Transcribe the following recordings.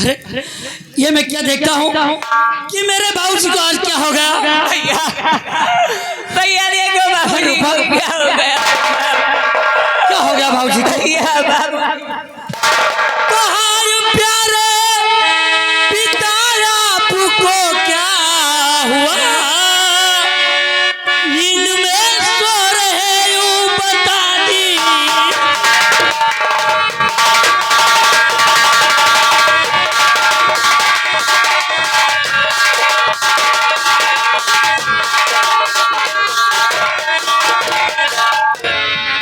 अरे ये मैं क्या देखता हूँ कि मेरे बाबूजी को आज क्या हो गया? भैया देखो बाबूजी को क्या हो गया? क्या हो गया बाबूजी को? भैया बाबू कहार प्यारे पिता आपको क्या हुआ? नींद में सो रहे यूं बता दी।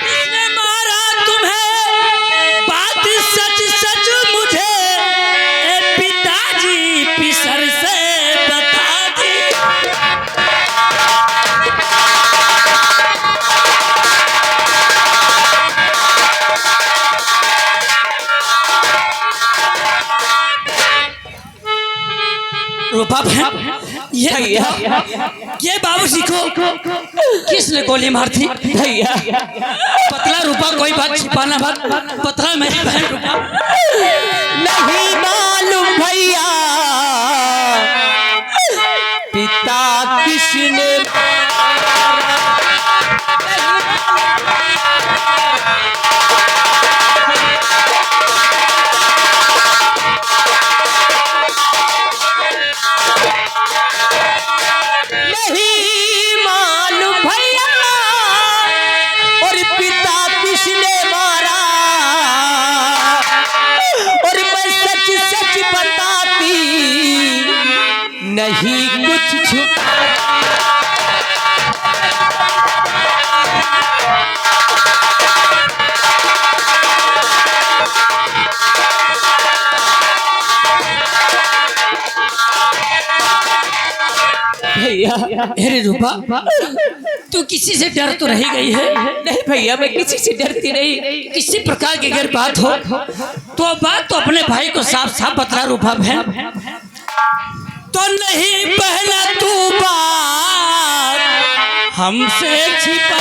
किसने मारा तुम्हें? बात सच सच मुझे ए पिताजी पिसर से बता दी। रूपा बहन, ये बाबूजी को किसने गोली मार थी? भैया पतला रूपा कोई बात छिपाना मत, पतला मेरी बहन रूपा। नहीं मालूम भैया पिता किसने नहीं मालूम भैया और पिता किसने मारा और मैं सच सच बताती नहीं कुछ छुपा। भैया अरे रूपा, तू किसी से डर तो रही गई है? नहीं भैया मैं किसी से डरती नहीं। किसी प्रकार की अगर बात हो तो बात तो अपने भाई को साफ साफ बतला रूपा बहन। तो नहीं पहला तू बात हमसे छिपा।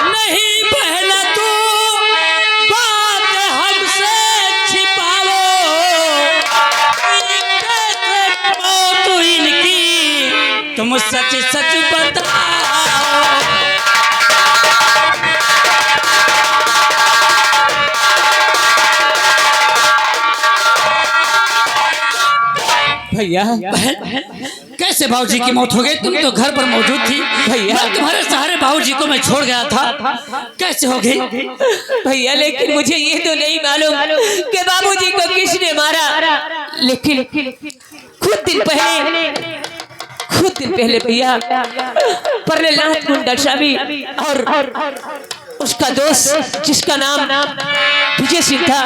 नहीं पहला तू बात हमसे छिपाओ। मौत इनकी तुम सच सच बताओ। भैया कैसे बाबूजी की मौत हो गई? तुम तो घर पर मौजूद थी। भैया तुम्हारे सहारे बाबूजी को मैं छोड़ गया था, कैसे हो गई? भैया लेकिन मुझे ये तो नहीं मालूम कि बाबूजी को किसने मारा। लेकिन कुछ दिन पहले भैया प्रहलाद गुंडा स्वामी और उसका दोस्त जिसका नाम विजय सिंह था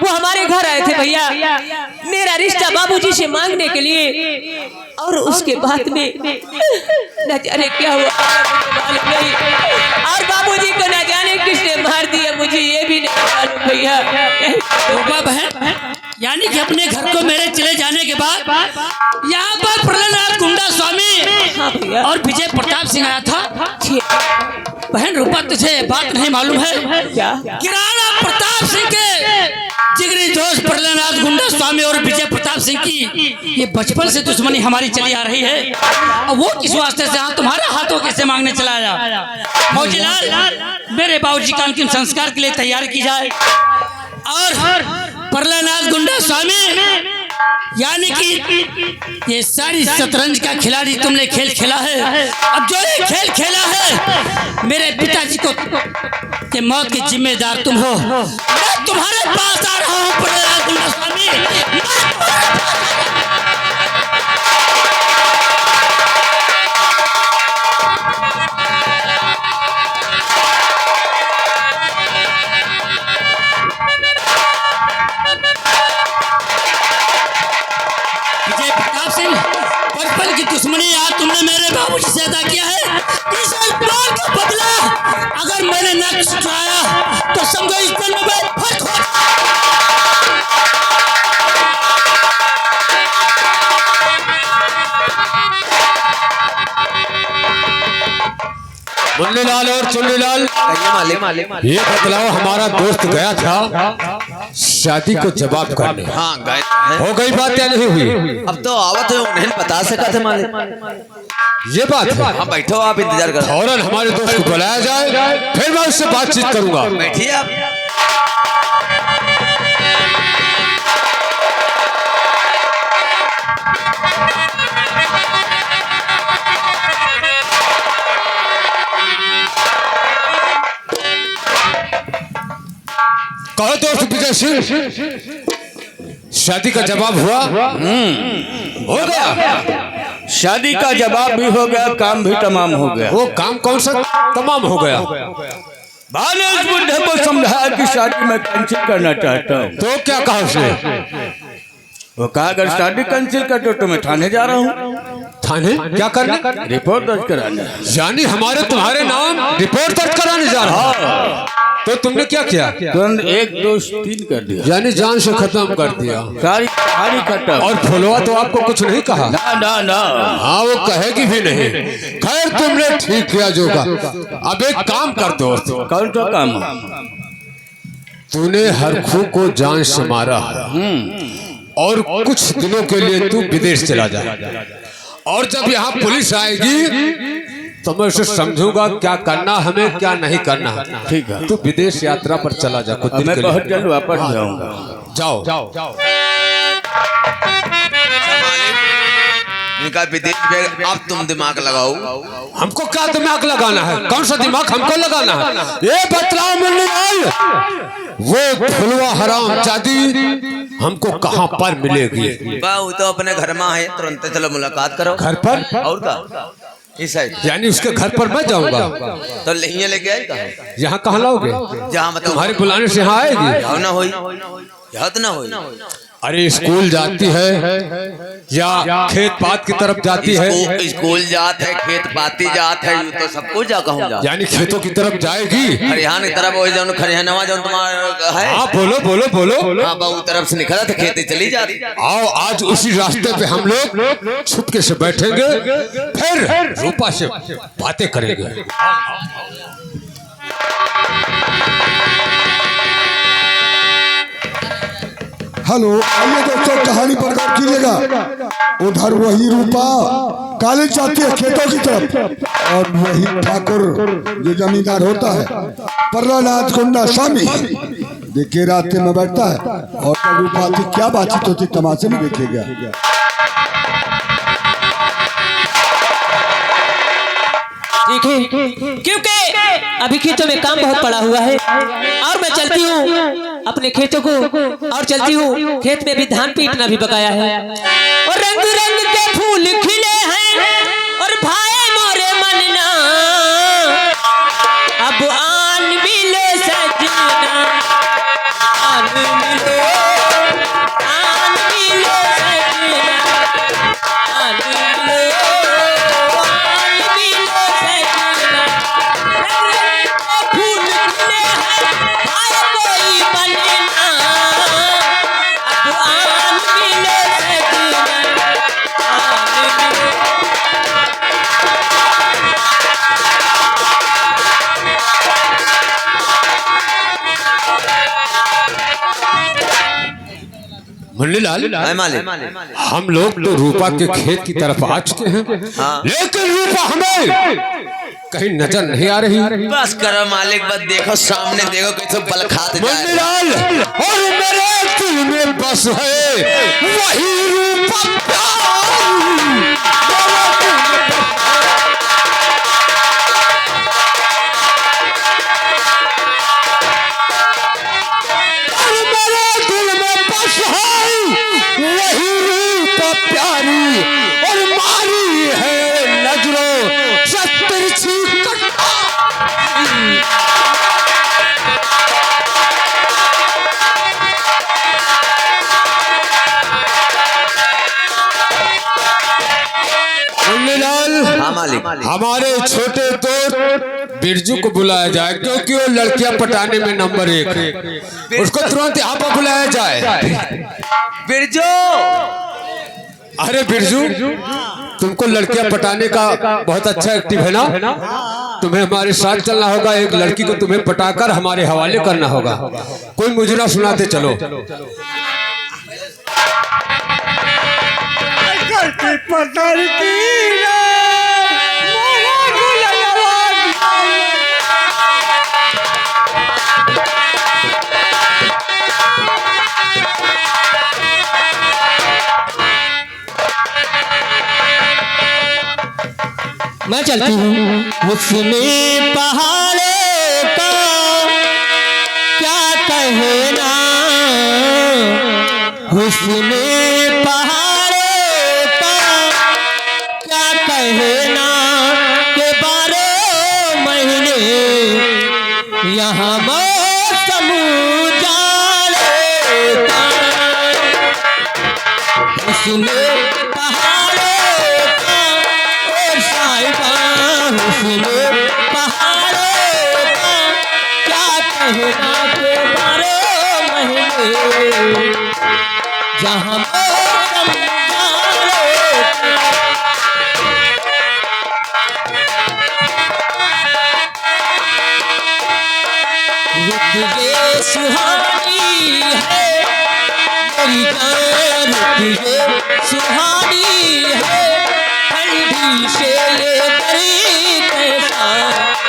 वो हमारे घर आए थे भैया मेरा रिश्ता बाबूजी से मांगने के लिए। और उसके बाद में न जाने क्या हुआ मालूम नहीं और बाबूजी को न जाने किसने मार दिया मुझे ये भी नहीं मालूम भैया। रूपा बहन, यानी कि अपने घर को मेरे चले जाने के बाद यहाँ पर प्रहलाद गुंडा स्वामी और विजय प्रताप सिंह आया था। बहन रूपा, तुझे बात नहीं मालूम है क्या? किराना प्रताप सिंह के जिगरी दोस्त प्रहलाद गुंडा स्वामी और विजय प्रताप सिंह की ये बचपन से दुश्मनी हमारी चली आ रही है। और वो किस वास्ते से तुम्हारे हाथों कैसे मांगने चला आया? मौजीलाल, मेरे बाबूजी का अंतिम संस्कार के लिए तैयार की जाए। और प्रहलाद गुंडा स्वामी, यानी कि ये सारी शतरंज का खिलाड़ी तुमने खेल खेला है। अब जो ये खेल खेला है मेरे पिताजी को के मौत के जिम्मेदार तुम हो। मैं तुम्हारे पास आ रहा हूँ प्रहलाद गुंडा स्वामी। विजय प्रताप सिंह, बचपन की दुश्मनी आज तुमने मेरे बाबूजी से अदा किया है। इस अपमान का बदला अगर मैंने न चुकाया तो समझो इस जन्म में फर्क हो। मुन्नीलाल और चुन्नीलाल, मालिक। ये बतलाओ, हमारा दोस्त गया था शादी को जवाब करने। हाँ गए हो गई बात या नहीं हुई? अब तो आवत है, उन्हें बता सका थे मालिक। ये बात है। हाँ बैठो, आप इंतजार करो। फौरन हमारे दोस्त को बुलाया जाए, फिर मैं उससे बातचीत करूंगा। बैठिए आप। कहो दोस्त विजय सिंह, शादी का जवाब हुआ? हो गया, शादी का जवाब भी हो गया, काम भी तमाम हो गया। वो काम कौन सा तमाम हो गया? भाई ने उस बुढ़े को समझाया कि शादी में कैंसिल करना चाहता हूँ। तो क्या कहा उसने? वो कहा अगर शादी कैंसिल कर तो मैं थाने जा रहा हूँ। थाने क्या करने? रिपोर्ट दर्ज कराने। यानी हमारे तुम्हारे नाम रिपोर्ट दर्ज कराने जा रहा है? तो तुमने क्या किया? तुरंत 1 2 3 कर दिया, यानी जान से खत्म कर दिया। सारी कहानी खत्म। और फुलवा तो आपको कुछ नहीं कहा? ना ना ना, हाँ वो कहेगी भी नहीं। खैर तुमने ठीक किया जो कहा। अब एक काम कर दोस्त। कौन सा काम है? तूने हरखू को जान से मारा और कुछ दिनों के लिए तू विदेश चला जा, और जब यहाँ पुलिस आएगी तो मैं उसे समझूंगा क्या करना हमें क्या नहीं करना। ठीक है, तू विदेश यात्रा पर चला जा कुछ दिन मैं के लिए। बहुत जल्द वापस जाऊंगा। जाओ। इनका विदेश में अब तुम दिमाग लगाओ। हमको क्या दिमाग लगाना है? कौन सा दिमाग हमको लगाना है? ये बतलाओ मुन्नीलाल, वो फुलवा हराम जादी हमको कहाँ पर मिलेगी? वो तो अपने घर में है, तुरंत चलो मुलाकात करो। घर पर? और का इस साइड, यानी उसके घर पर मैं जाऊंगा? तो लहिया लेके आए कहाँ? यहाँ कहाँ लाओगे? जहाँ मतलब तुम्हारे बुलाने से यहाँ आएगी? यहाँ ना होई, यहाँ तो ना होई। अरे स्कूल जाती है या खेत पात की तरफ जाती है? स्कूल जात है, खेत पाती जात है, यूं तो सब कुछ जा कहूँ जा। यानी खेतों की तरफ जाएगी? खरिहान की तरफ हो जाऊँ, खरिहानवा जाऊँ तुम्हारा है। हाँ बोलो। हाँ बहु तरफ से निकला तो खेती चली जाती। आओ आज उसी रास्ते पे हम लोग छुपके से बैठेंगे, फिर रूपा से बातें करेंगे। हेलो, आइए दोस्तों, कहानी पर गौर कीजिएगा। उधर वही रूपा कॉलेज जाती है खेतों की तरफ, और वही ठाकुर जो जमींदार होता है प्रहलाद गुंडा स्वामी देखिए रास्ते में बैठता है, और जब रूपा की क्या बातचीत होती तमाशे में देखिएगा। ठीक है, क्योंकि अभी खेतों में काम बहुत पड़ा हुआ है, और मैं चलती हूँ अपने खेतों को, और चलती हूँ खेत में भी धान पीटना भी बकाया है, और रंग रंग के फूल खिले हैं, और भाई मोरे मनना अब आन मिले सजना, आन मिले सजना, आन मिले मुन्नीलाल, हम लोग तो रूपा के खेत की तरफ आ चुके हैं, लेकिन रूपा हमें कहीं नजर नहीं आ रही। बस करो मालिक, बस देखो सामने, देखो कैसे बल खाते जा रहे। मुन्नीलाल, और मेरे दिल में बस है वही रूपा। हमारे छोटे दोस्त बिरजू को बुलाया जाए, क्योंकि वो लड़कियां पटाने में नंबर 1 है। उसको तुरंत यहाँ पर बुलाया जाए। बिरजू, अरे बिरजू, तुमको लड़कियां पटाने का बहुत अच्छा एक्टिव है ना? तुम्हें हमारे साथ चलना होगा। एक लड़की को तुम्हें पटाकर हमारे हवाले करना होगा। कोई मुजरा सुनाते चलो। मैं चलती हूँ। उसने पहाड़ों का क्या कहना, उसने पहाड़ों का क्या कहना के 12 महीने यहाँ मौसम जाड़े का। उसने उसने पहाड़ों का क्या कहना के 12 महीने जहाँ मौसम जाड़े का। रुत ये सुहानी है मेरी जान, रुत ये सुहानी है ठंडी से ये दरी कैसा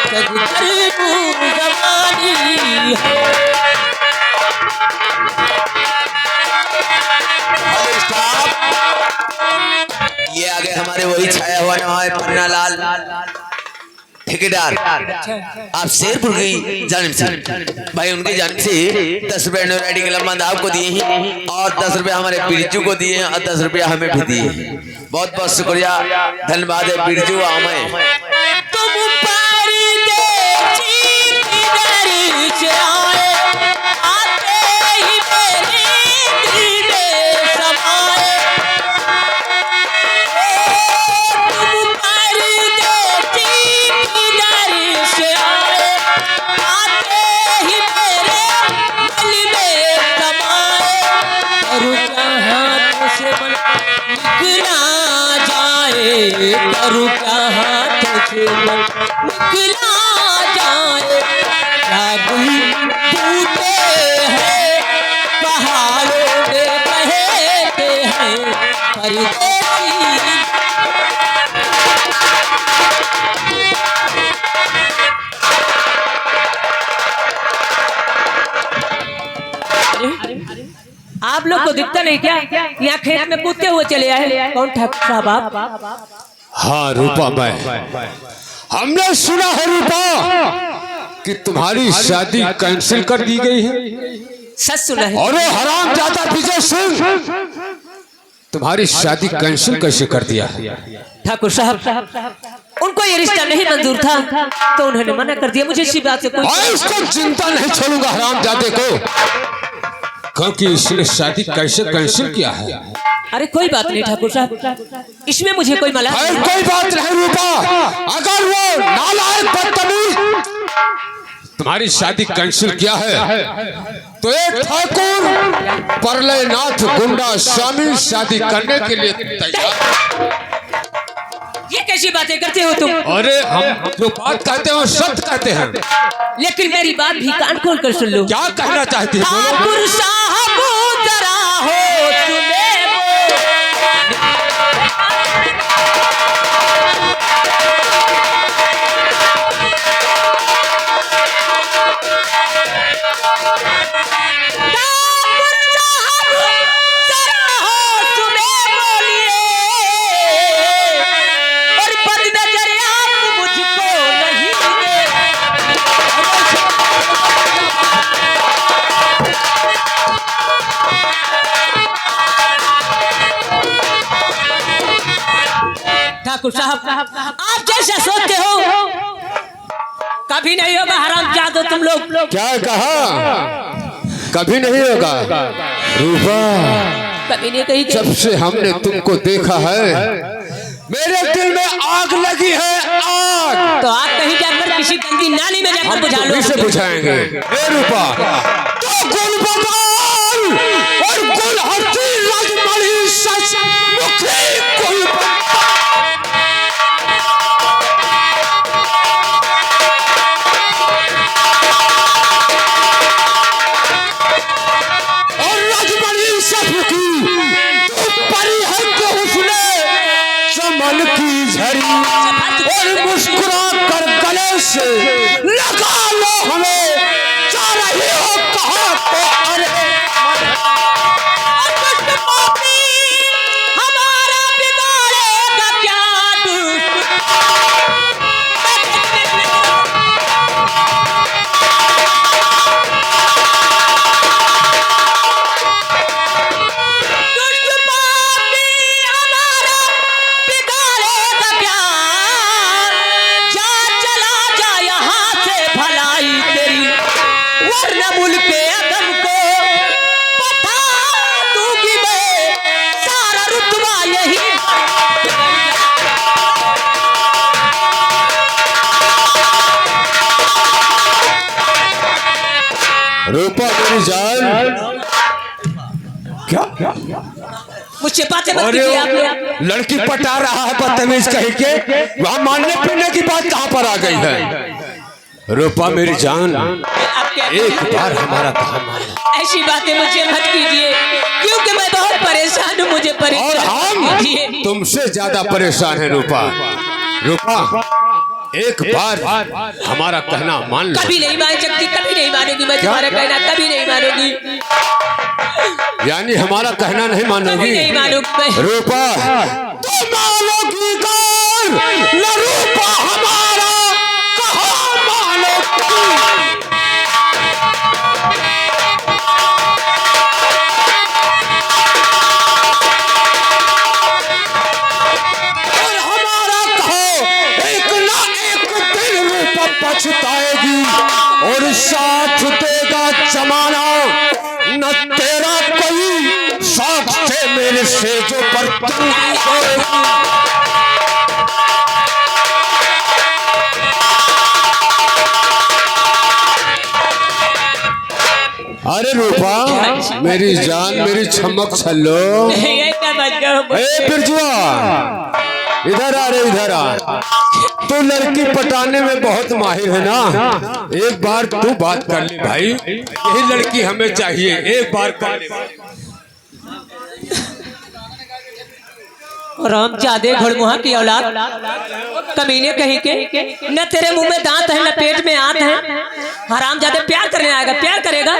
सजदरबू जवानी है। ये आगे हमारे वही छाया हुआ नाम है पन्ना लाल ठेकेदार। आप शेरपुर की जानिब से भाई, उनकी जानिब से 10 रुपए राइडिंग लम्बंद आपको दिए हैं और 10 रुपए हमारे बिरजू को दिए हैं और 10 रुपए हमें भी दिए हैं। बहुत बहुत शुक्रिया, धन्यवाद है बिरजू। हमें तुम परदेसी किधर से आए, आते ही मेरे दिल में समाए। तुम परदेसी किधर से आए, आते ही मेरे दिल में समाए। करूँ क्या हाथ से निकला जाए, करूँ क्या हाथ से निकला जाए। क्या गुल टूटे हैं पहाड़ों में कहते हैं परदेसी। आप लोग को दिखता नहीं क्या? यहाँ खेत में कूदते हुए चले आए। कौन ठाकुर साहब आप? हाँ रूपा, मैं हमने सुना है रूपा कि तुम्हारी शादी कैंसिल कर दी गई है। सच सुना है। और हरामजादा विजय सिंह तुम्हारी शादी कैंसिल कैसे कर दिया? ठाकुर साहब, उनको ये रिश्ता नहीं मंजूर था तो उन्होंने मना कर दिया। मुझे इसी बात से कोई इसको चिंता नहीं छोड़ूंगा हरामजादे को, क्योंकि इसने शादी कैसे कैंसिल किया है। अरे कोई बात नहीं ठाकुर साहब, इसमें मुझे कोई मलाल नहीं। कोई बात नहीं रूपा, अगर वो नालायक बदतमीज तुम्हारी शादी कैंसिल किया है तो एक ठाकुर परलयनाथ गुंडा स्वामी शादी करने के लिए तैयार। ये कैसी बातें करते हो तुम? अरे हम जो बात कहते हैं वो सत्य कहते हैं। लेकिन मेरी बात भी कान खोल कर सुन लो। क्या कहना चाहती है? ठाकुर साहब जरा हो सुने ठाकुर साहब, आप जैसा सोचते हो कभी नहीं होगा हरामजादो तुम लोग। क्या कहा? कभी नहीं होगा रूपा। कभी नहीं कही। जब से हमने तुमको देखा है मेरे दिल में आग लगी है, आग। तो आप कहीं जाकर किसी गंदी नाली में जाकर बुझा लो। इसे बुझाएंगे। ए रूपा, तो गुल बगाल और गुल हस्ती राजमणि सच मुखी, गुल 12 और मुस्कुरा कर गले से लगा लो हमें, जा रही हो कहाँ तो अरे हमारा बिगाड़ेगा क्या रूपा मेरी जान, क्या मुझसे बातें मत अरे कीजिए आप लोग। लड़की पटा रहा है बदतमीज कह के, वहां मानने पीने की बात कहाँ पर आ गई है? रूपा मेरी जान, आप क्या एक बार हमारा कहा मानना। ऐसी बातें मुझसे मत कीजिए, क्योंकि मैं बहुत परेशान हूँ, मुझे और परेशान हम कीजिए। तुमसे ज्यादा परेशान है रूपा। रूपा एक बार हमारा कहना मान लो। कभी नहीं मान सकती, कभी नहीं मानूंगी मैं तुम्हारा कहना, कभी नहीं मानूंगी, यानी हमारा कहना नहीं कभी मानोगी? नहीं मानूंगी मैं। रूपा तुम मानोगी कौन? न रूपा हमारा कहाँ मानोगी? और हमारा कहो, एक ना एक दिन रूपा पछताएगी और साथ देगा जमाना। न तेरा कोई शौक से मेरे सेजों पर तुम होगी। अरे रूपा मेरी जान, मेरी छमक छल्लो। ये क्या बात कहो? ए बिरजुआ, इधर आ रे, इधर आ। तू लड़की पटाने में बहुत माहिर है ना, एक बार तू बात कर ले भाई। यही लड़की हमें चाहिए, एक बार कर ले। राम जादे घड़मुहा की औलाद, कमीने कहीं के, न तेरे मुंह में दांत है न पेट में आंत है। हराम जादे प्यार करने आएगा, प्यार करेगा,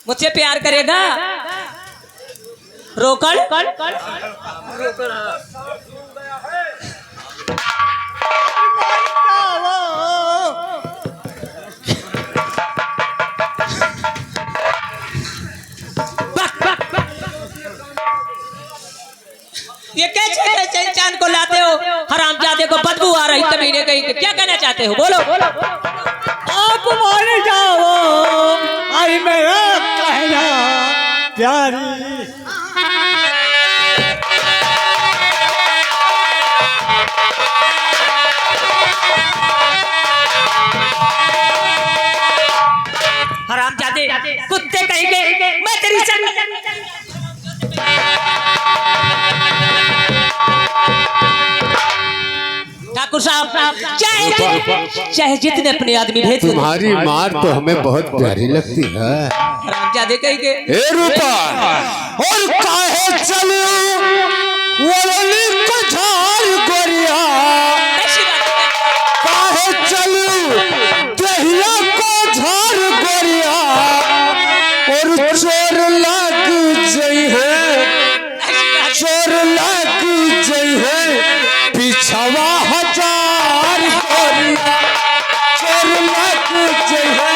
मुझसे प्यार करेगा। रोकड़ ये कैसे इंसान को लाते हो? हरामजादे को बदबू आ रही कमीने कहीं के, क्या कहना चाहते हो? बोलो। आप मारे जाओ, अरे मेरा कहना प्यारी। हरामजादे कुत्ते कहीं के, मैं तेरी ठाकुर साहब, चाहे जितने अपने आदमी भेज दो, तुम्हारी मार तो हमें बहुत प्यारी लगती है। हरामजादे कहीं के। ए रूपा, और काहे चलो वरली को झाड़ गोरिया, ऐसी बात है। काहे चलो दहिया को झाड़ गोरिया, और चोर लग जई है, चोर लग जई है पिछवा हजार गोरिया, चोर लग जई है।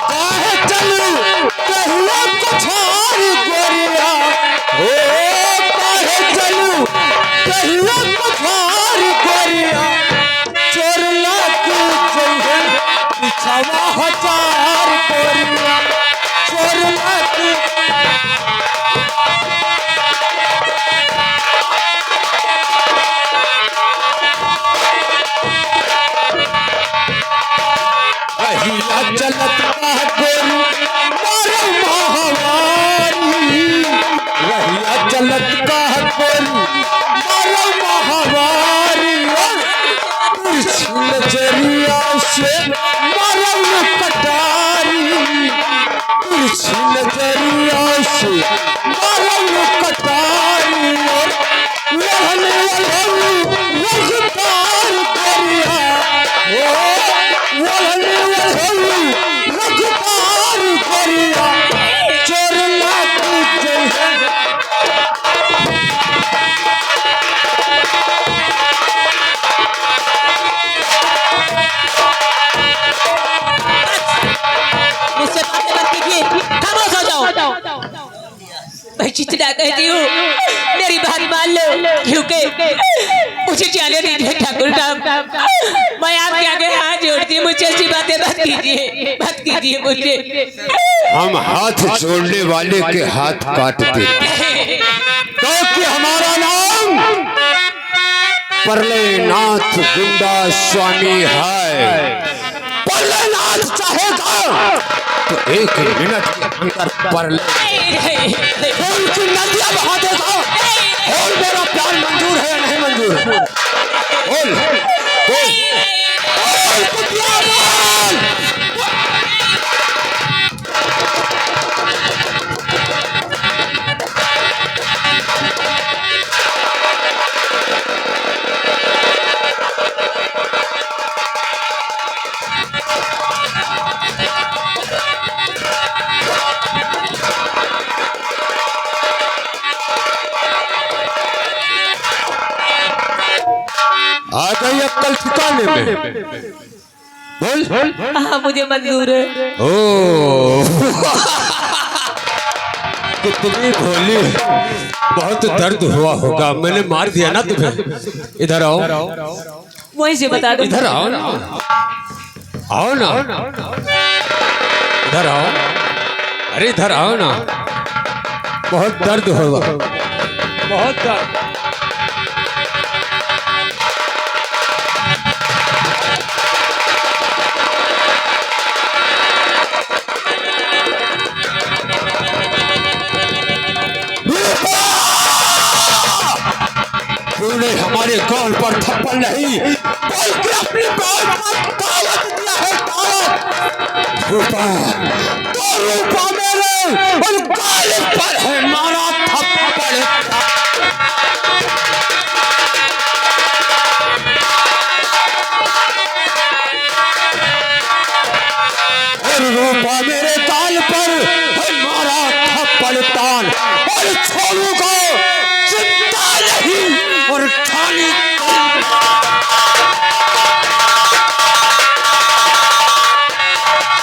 काहे चलू कहिया कुछार गोरिया, ओ काहे चलू कहिया कुछार गोरिया, चोर लग जइहे पिछवा हजार गोरिया, चोर लग कहिया चलत बा गोरी मारे महावारी, रहिया चलत का कोरी मारो महावारी तिरछी नजरिया से मारो कटारी तिरछी नजरिया से मारो कटारी रहने रघुपार करिया रहने रघुपार करिया चोर लाठी जैसे मुझसे बातें मत कीजिए, खामोश हो जाओ। मैं जितना कहती हूँ मेरी बात मान लो, क्योंकि मुझे जाने दीजिए ठाकुर साहब। मैं आपके आगे हाथ जोड़ती हूँ, मुझे ऐसी बातें मत कीजिए मुझे। हम हाथ जोड़ने वाले के हाथ काट देते क्योंकि हमारा नाम परलेनाथ गुंडा स्वामी है। परलेनाथ चाहेगा तो 1 मिनट के अंदर परले उनकी नदियां बहा देगा। और मेरा प्यार मंजूर है या नहीं मंजूर? बोल बोल कुतिया बोल। आ गई अक्कल ठिकाने में। बोल हाँ मुझे मंजूर है। ओ कितनी भोली, बहुत दर्द हुआ होगा। मैंने मार दिया ना तुम्हें। इधर आओ, वहीं से बता दो। इधर आओ ना, आओ ना, इधर आओ। अरे इधर आओ ना, बहुत दर्द होगा, बहुत दर्द। तूने हमारे कौन पर थप्पड़ नहीं बल्कि अपनी कौन पर दावत दिया है। रूपा तो रूपा मेरे और गालिब पर है मारा थप्पड़। और रूपा मेरे गाल पर है मारा थप्पड़ तान और छोड़ूंगा